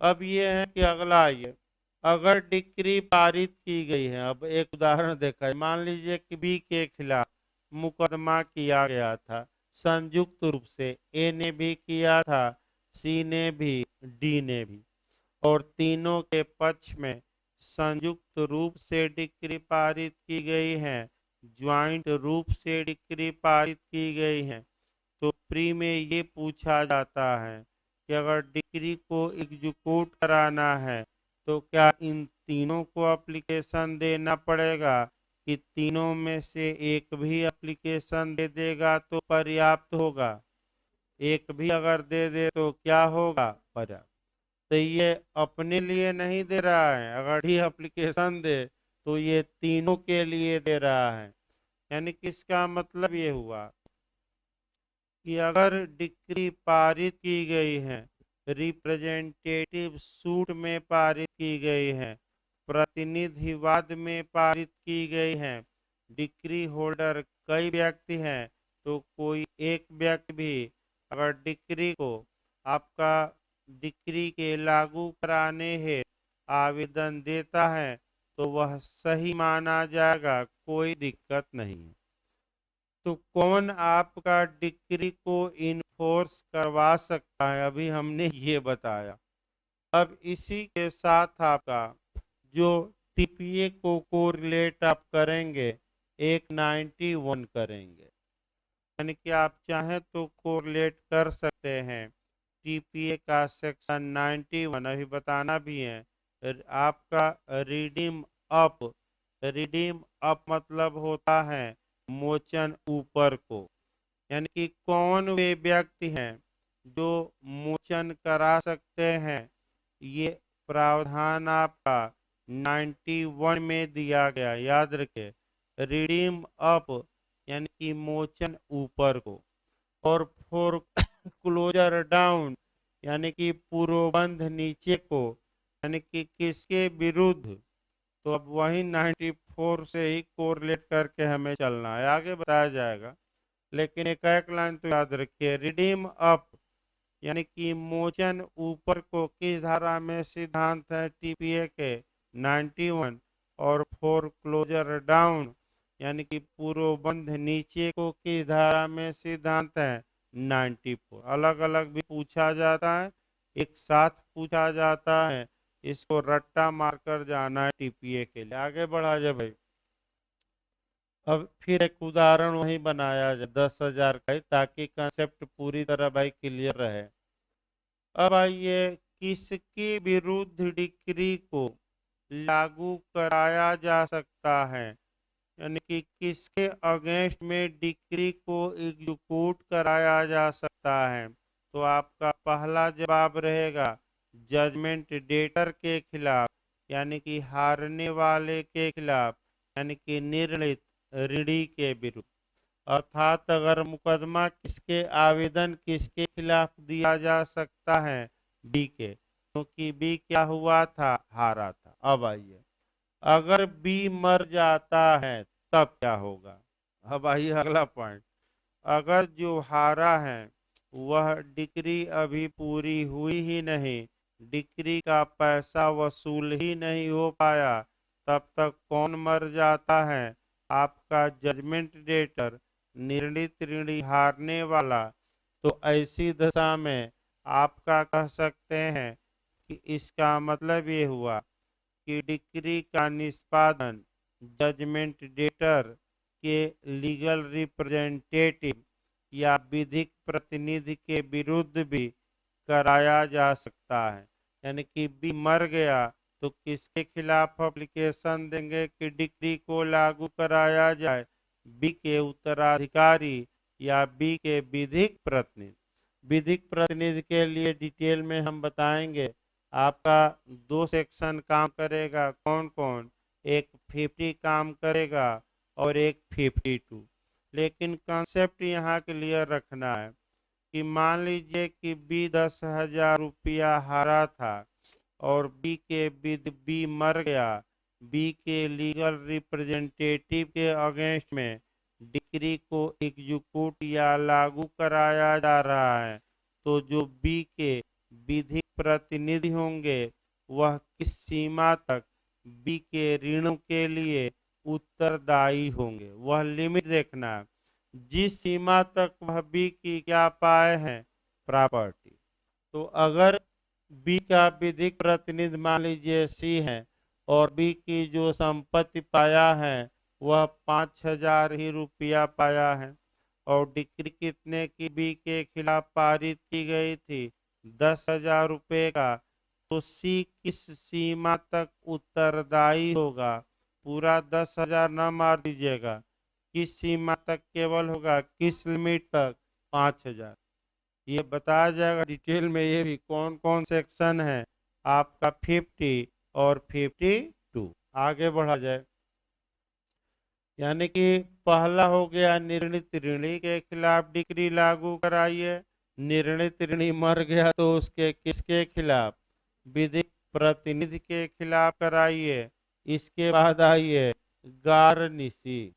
अब ये है कि अगला आइए, अगर डिक्री पारित की गई है, अब एक उदाहरण देखा है, मान लीजिए कि बी के खिलाफ मुकदमा किया गया था संयुक्त रूप से, ए ने भी किया था, सी ने भी, डी ने भी, और तीनों के पक्ष में संयुक्त रूप से डिक्री पारित की गई है, ज्वाइंट रूप से डिक्री पारित की गई है। तो प्री में ये पूछा जाता है कि अगर डिक्री को एग्जीक्यूट कराना है तो क्या इन तीनों को एप्लीकेशन देना पड़ेगा कि तीनों में से एक भी एप्लीकेशन दे देगा तो पर्याप्त होगा? एक भी अगर दे दे तो क्या होगा? पर्याप्त। तो ये अपने लिए नहीं दे रहा है, अगर ही एप्लीकेशन दे तो ये तीनों के लिए दे रहा है। यानी कि इसका मतलब ये हुआ कि अगर डिक्री पारित की गई है, रिप्रेजेंटेटिव सूट में पारित की गई है, प्रतिनिधिवाद में पारित की गई है, डिक्री होल्डर कई व्यक्ति हैं, तो कोई एक व्यक्ति भी अगर डिक्री को आपका डिक्री के लागू कराने हेतु आवेदन देता है तो वह सही माना जाएगा, कोई दिक्कत नहीं है। तो कौन आपका डिक्री को इन्फोर्स करवा सकता है, अभी हमने ये बताया। अब इसी के साथ आपका जो टीपीए को कोरिलेट आप करेंगे, एक 91 करेंगे, यानी कि आप चाहें तो कोरिलेट कर सकते हैं टीपीए का सेक्शन 91, अभी बताना भी है। आपका रिडीम अप, रिडीम अप मतलब होता है मोचन ऊपर को, यानी कि कौन वे व्यक्ति हैं जो मोचन करा सकते हैं, ये प्रावधान आपका 91 में दिया गया, याद रखे। रिडीम अप यानी कि मोचन ऊपर को, और फॉर क्लोजर डाउन यानी कि पूर्वबंध नीचे को, यानी कि किसके विरुद्ध, तो अब वही 94 से ही कोरिलेट करके हमें चलना है, आगे बताया जाएगा। लेकिन एक लाइन तो याद रखिए, रिडीम अप यानी कि मोचन ऊपर को किस धारा में सिद्धांत है टीपीए के 91, और फोर क्लोजर डाउन यानी कि पूर्वबंध नीचे को किस धारा में सिद्धांत है 94। अलग अलग भी पूछा जाता है, एक साथ पूछा जाता है, इसको रट्टा मारकर जाना है टीपीए के लिए। आगे बढ़ा जाए भाई। अब फिर एक उदाहरण वही बनाया जाए 10,000 का ही, ताकि कंसेप्ट पूरी तरह भाई क्लियर रहे। अब आइए, किसके विरुद्ध डिक्री को लागू कराया जा सकता है, यानी कि किसके अगेंस्ट में डिक्री को एग्जीक्यूट कराया जा सकता है, तो आपका पहला जवाब रहेगा जजमेंट डेटर के खिलाफ, यानी कि हारने वाले के खिलाफ, यानी कि निर्णित ऋणी के विरुद्ध। अर्थात अगर मुकदमा किसके आवेदन किसके खिलाफ दिया जा सकता है, बी के, क्योंकि बी क्या हुआ था, हारा था। अब आइए, अगर बी मर जाता है तब क्या होगा। अब आइए अगला पॉइंट, अगर जो हारा है वह डिक्री अभी पूरी हुई ही नहीं, डिक्री का पैसा वसूल ही नहीं हो पाया, तब तक कौन मर जाता है, आपका जजमेंट डेटर, निर्णित ऋणी हारने वाला। तो ऐसी दशा में आपका कह सकते हैं कि इसका मतलब ये हुआ कि डिक्री का निष्पादन जजमेंट डेटर के लीगल रिप्रेजेंटेटिव या विधिक प्रतिनिधि के विरुद्ध भी कराया जा सकता है। यानी कि बी मर गया तो किसके खिलाफ एप्लीकेशन देंगे कि डिक्री को लागू कराया जाए, बी के उत्तराधिकारी या बी के विधिक प्रतिनिधि। विधिक प्रतिनिधि के लिए डिटेल में हम बताएंगे। आपका दो सेक्शन काम करेगा, कौन कौन, एक 50 काम करेगा और एक 52। लेकिन कंसेप्ट यहाँ क्लियर रखना है कि मान लीजिए कि बी 10,000 रुपया हारा था और बी के विद बी मर गया, बी के लीगल रिप्रेजेंटेटिव के अगेंस्ट में डिक्री को एग्जीक्यूट या लागू कराया जा रहा है, तो जो बी के विधिक प्रतिनिधि होंगे वह किस सीमा तक बी के ऋणों के लिए उत्तरदायी होंगे, वह लिमिट देखना है। जिस सीमा तक वह बी की क्या पाए हैं, प्रॉपर्टी। तो अगर बी का विधिक प्रतिनिधि मान लीजिए सी है और बी की जो संपत्ति पाया है वह 5,000 ही रुपया पाया है, और डिक्री कितने की बी के खिलाफ पारित की गई थी, 10,000 रुपये का, तो सी किस सीमा तक उत्तरदायी होगा? पूरा 10,000 ना मार दीजिएगा, किस सीमा तक केवल होगा, किस लिमिट तक? 5,000। ये बताया जाएगा डिटेल में, ये भी कौन कौन सेक्शन है आपका 50 और 52। आगे बढ़ा जाए, यानी कि पहला हो गया निर्णित ऋणी के खिलाफ डिक्री लागू कराइए। निर्णित ऋणी मर गया तो उसके किसके खिलाफ? विधिक प्रतिनिधि के खिलाफ कराइए। इसके बाद आइए गारनिसी।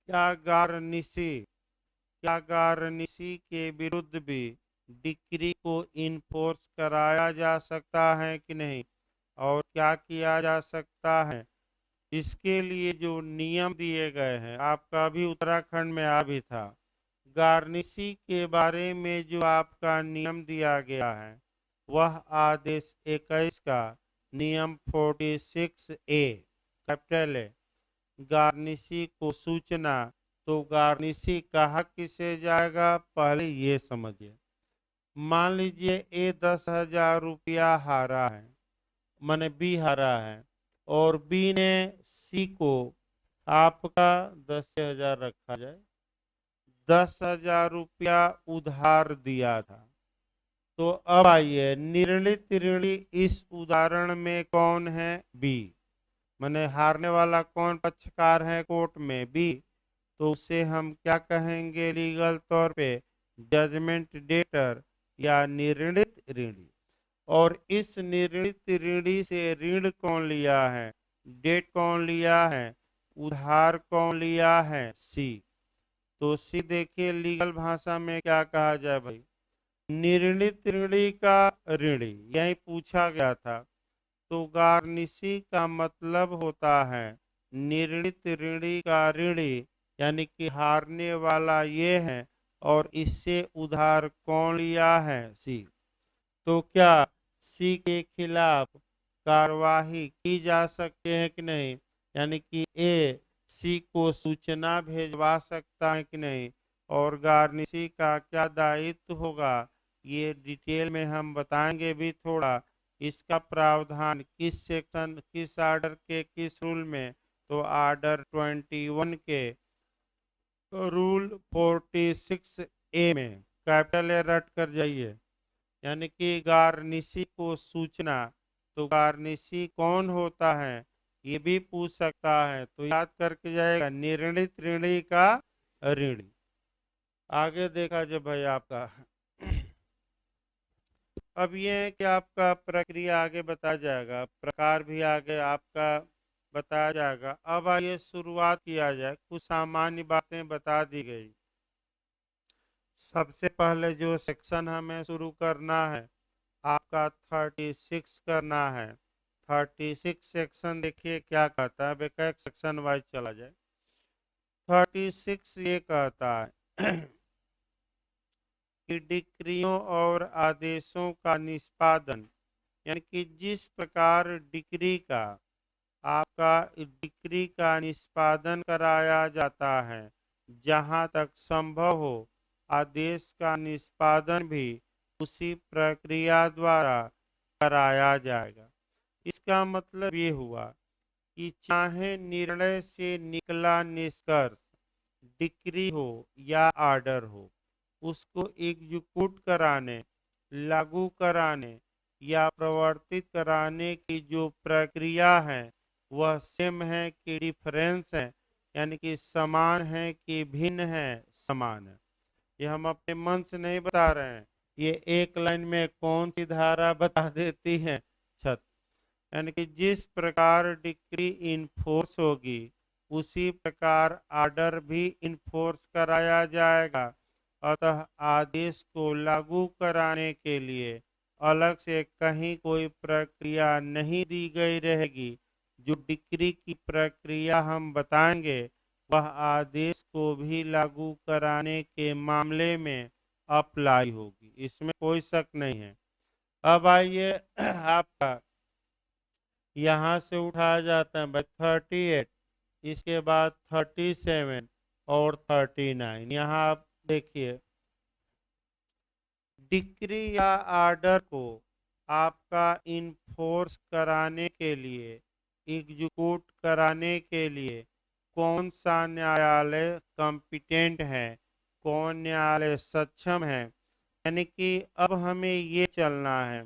क्या गारनिसी के विरुद्ध भी डिक्री को इन्फोर्स कराया जा सकता है कि नहीं, और क्या किया जा सकता है? इसके लिए जो नियम दिए गए हैं, आपका भी उत्तराखंड में आ भी था, गार्निसी के बारे में जो आपका नियम दिया गया है, वह आदेश 21 का नियम 46A कैपिटल है। गार्निसी को सूचना, तो गार्निसी कहा किसे जाएगा, पहले ये समझिए। मान लीजिए ए 10,000 रुपया हारा है, माने बी हारा है, और बी ने सी को आपका 10,000 रखा जाए, 10,000 रुपया उधार दिया था। तो अब आइए, निर्णित ऋणी इस उदाहरण में कौन है? बी। माने हारने वाला कौन पक्षकार है कोर्ट में? बी। तो उसे हम क्या कहेंगे लीगल तौर पे? जजमेंट डेटर या निर्णित ऋणी। और इस निर्णित ऋणी से ऋण कौन लिया है? डेट कौन लिया है? उधार कौन लिया है? सी। तो सी देखिए लीगल भाषा में क्या कहा जाए भाई, निर्णित ऋणी का ऋणी, यही पूछा गया था। तो गार्निसी का मतलब होता है निर्णित ऋणी का ऋणी, यानी कि हारने वाला ये है, और इससे उधार कौन लिया है? सी। तो क्या सी के खिलाफ कार्यवाही की जा सकती है कि नहीं, यानी कि ए सी को सूचना भेजवा सकता है कि नहीं, और गार्निसी का क्या दायित्व होगा, ये डिटेल में हम बताएंगे भी थोड़ा। इसका प्रावधान किस सेक्शन, किस आर्डर के, किस रूल में? तो आर्डर 21 के रूल 46A में, कैपिटल ए रट कर जाइए। यानी कि गार्निसी को सूचना, तो गार्निसी कौन होता है ये भी पूछ सकता है, तो याद करके जाएगा निर्णित ऋणी का ऋणी। आगे देखा जब भाई आपका अब ये है कि आपका प्रक्रिया आगे बताया जाएगा, प्रकार भी आगे आपका बताया जाएगा। अब आइए शुरुआत किया जाए, कुछ सामान्य बातें बता दी गई। सबसे पहले जो सेक्शन हमें शुरू करना है आपका 36 करना है। 36 सेक्शन देखिए क्या कहता है, अब एक एक सेक्शन वाइज चला जाए। 36 ये कहता है कि डिक्रियों और आदेशों का निष्पादन, यानी कि जिस प्रकार डिक्री का आपका डिक्री का निष्पादन कराया जाता है, जहां तक संभव हो आदेश का निष्पादन भी उसी प्रक्रिया द्वारा कराया जाएगा। इसका मतलब ये हुआ कि चाहे निर्णय से निकला निष्कर्ष डिक्री हो या आर्डर हो, उसको एग्जीक्यूट कराने, लागू कराने या प्रवर्तित कराने की जो प्रक्रिया है वह सेम है कि डिफरेंस है, यानी कि समान है कि भिन्न है? समान है। ये हम अपने मन से नहीं बता रहे हैं, ये एक लाइन में कौन सी धारा बता देती है? छत। यानी कि जिस प्रकार डिक्री इन्फोर्स होगी उसी प्रकार आर्डर भी इन्फोर्स कराया जाएगा। अतः आदेश को लागू कराने के लिए अलग से कहीं कोई प्रक्रिया नहीं दी गई रहेगी। जो डिक्री की प्रक्रिया हम बताएंगे वह आदेश को भी लागू कराने के मामले में अप्लाई होगी, इसमें कोई शक नहीं है। अब आइए आपका यहाँ से उठाया जाता है भाई 38, इसके बाद 37 और 39। यहाँ आप देखिए डिक्री या आर्डर को आपका इन्फोर्स कराने के लिए, एग्जीक्यूट कराने के लिए कौन सा न्यायालय कॉम्पिटेंट है, कौन न्यायालय सक्षम है। यानी कि अब हमें ये चलना है,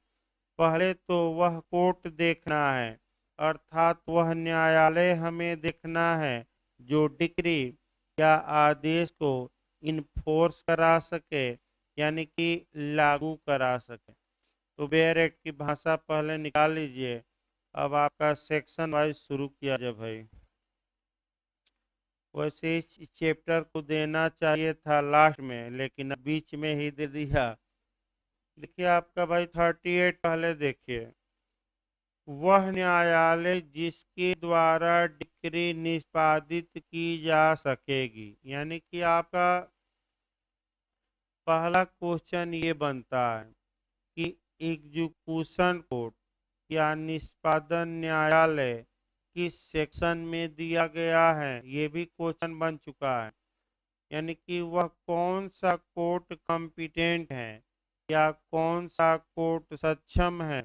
पहले तो वह कोर्ट देखना है, अर्थात वह न्यायालय हमें देखना है जो डिक्री या आदेश को इन्फोर्स करा सके, यानी कि लागू करा सके। तो बेयर एक्ट की भाषा पहले निकाल लीजिए। अब आपका सेक्शन वाइज शुरू किया जाए भाई। वैसे इस चैप्टर को देना चाहिए था लास्ट में, लेकिन अब बीच में ही दे दिया। देखिए आपका भाई 38 पहले देखिए, वह न्यायालय जिसके द्वारा डिक्री निष्पादित की जा सकेगी। यानी कि आपका पहला क्वेश्चन ये बनता है कि एग्जीक्यूशन कोर्ट या निष्पादन न्यायालय किस सेक्शन में दिया गया है, ये भी क्वेश्चन बन चुका है। यानी कि वह कौन सा कोर्ट कॉम्पिटेंट है या कौन सा कोर्ट सक्षम है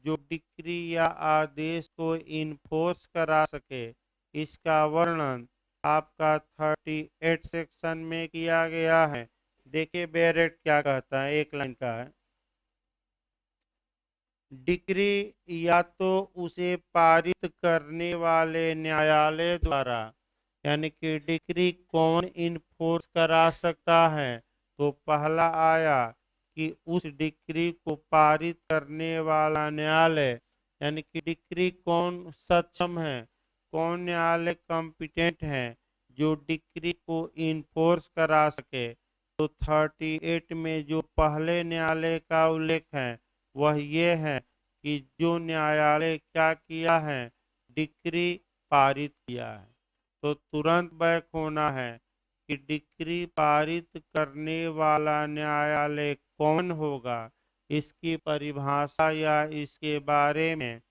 जो डिक्री या आदेश को इन्फोर्स करा सके। इसका वर्णन आपका 38 सेक्शन में किया गया है। देखिए बेरेट क्या कहता है, एक लाइन का है। डिक्री या तो उसे पारित करने वाले न्यायालय द्वारा, यानी कि डिक्री कौन इन्फोर्स करा सकता है, तो पहला आया कि उस डिक्री को पारित करने वाला न्यायालय, यानी कि डिक्री कौन सक्षम है, कौन न्यायालय कॉम्पिटेंट है जो डिक्री को इन्फोर्स करा सके। तो 38 में जो पहले न्यायालय का उल्लेख है वह ये है कि जो न्यायालय क्या किया है, डिक्री पारित किया है। तो तुरंत बैक होना है कि डिक्री पारित करने वाला न्यायालय कौन होगा। इसकी परिभाषा या इसके बारे में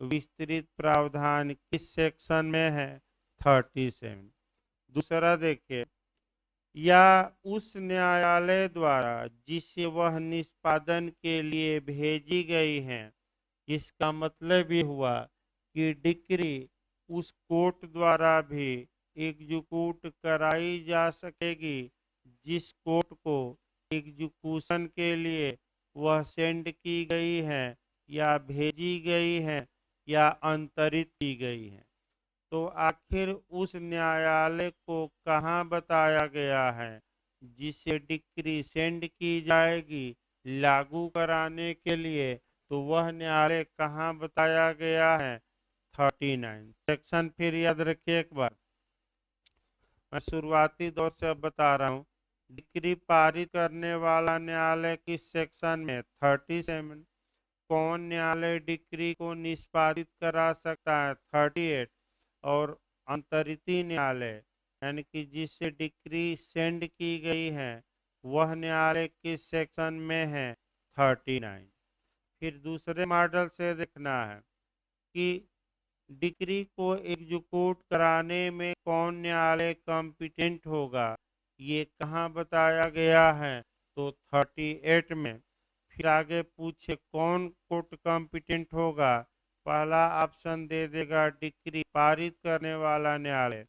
विस्तृत प्रावधान किस सेक्शन में है, 37। दूसरा देखिए, या उस न्यायालय द्वारा जिसे वह निष्पादन के लिए भेजी गई है। इसका मतलब ये हुआ कि डिक्री उस कोर्ट द्वारा भी एग्जीक्यूट कराई जा सकेगी जिस कोर्ट को एग्जीक्यूशन के लिए वह सेंड की गई है या भेजी गई है या अंतरित की गई है। तो आखिर उस न्यायालय को कहाँ बताया गया है जिसे डिक्री सेंड की जाएगी लागू कराने के लिए, तो वह न्यायालय कहाँ बताया गया है, 39 सेक्शन। फिर याद रखिए एक बार, मैं शुरुआती दौर से अब बता रहा हूँ। डिक्री पारित करने वाला न्यायालय किस सेक्शन में, 37। कौन न्यायालय डिक्री को निष्पादित करा सकता है, 38। और अंतरिती न्यायालय, यानी कि जिससे डिक्री सेंड की गई है, वह न्यायालय किस सेक्शन में है, 39। फिर दूसरे मॉडल से देखना है कि डिक्री को एग्जीक्यूट कराने में कौन न्यायालय कॉम्पिटेंट होगा, ये कहाँ बताया गया है, तो 38 में। फिर आगे पूछे कौन कोर्ट कॉम्पिटेंट होगा, पहला ऑप्शन दे देगा डिक्री पारित करने वाला न्यायालय,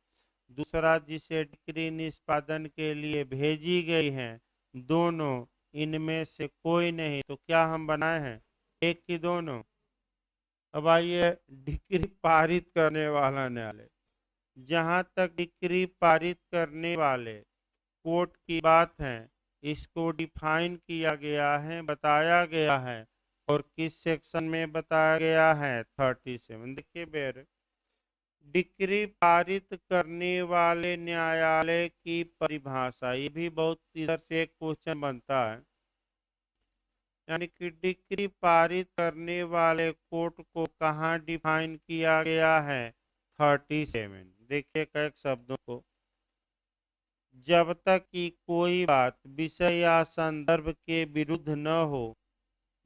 दूसरा जिसे डिक्री निष्पादन के लिए भेजी गई है। दोनों इनमें से कोई नहीं, तो क्या हम बनाए हैं, एक की दोनों। अब आइए डिक्री पारित करने वाला न्यायालय। जहां तक डिक्री पारित करने वाले कोर्ट की बात है, इसको डिफाइन किया गया है, बताया गया है। और किस सेक्शन में बताया गया है, 37। देखिए बेर, डिक्री पारित करने वाले न्यायालय की परिभाषा, ये भी बहुत इधर से एक क्वेश्चन बनता है। यानी कि डिक्री पारित करने वाले कोर्ट को कहाँ डिफाइन किया गया है, 37। देखिए कई शब्दों को, जब तक कि कोई बात विषय या संदर्भ के विरुद्ध न हो।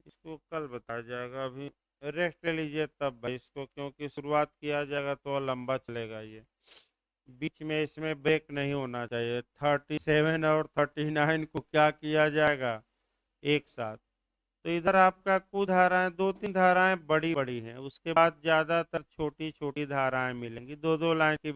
इसको कल बताया जाएगा, अभी रेस्ट ले लीजिए तब भाई इसको, क्योंकि शुरुआत किया जाएगा तो लंबा चलेगा ये, बीच में इसमें ब्रेक नहीं होना चाहिए। 37 और 39 को क्या किया जाएगा, एक साथ। तो इधर आपका कुछ धाराएं, 2-3 धाराएं बड़ी-बड़ी हैं, उसके बाद ज़्यादातर छोटी-छोटी धाराएं मिलेंगी, 2-2 लाइन के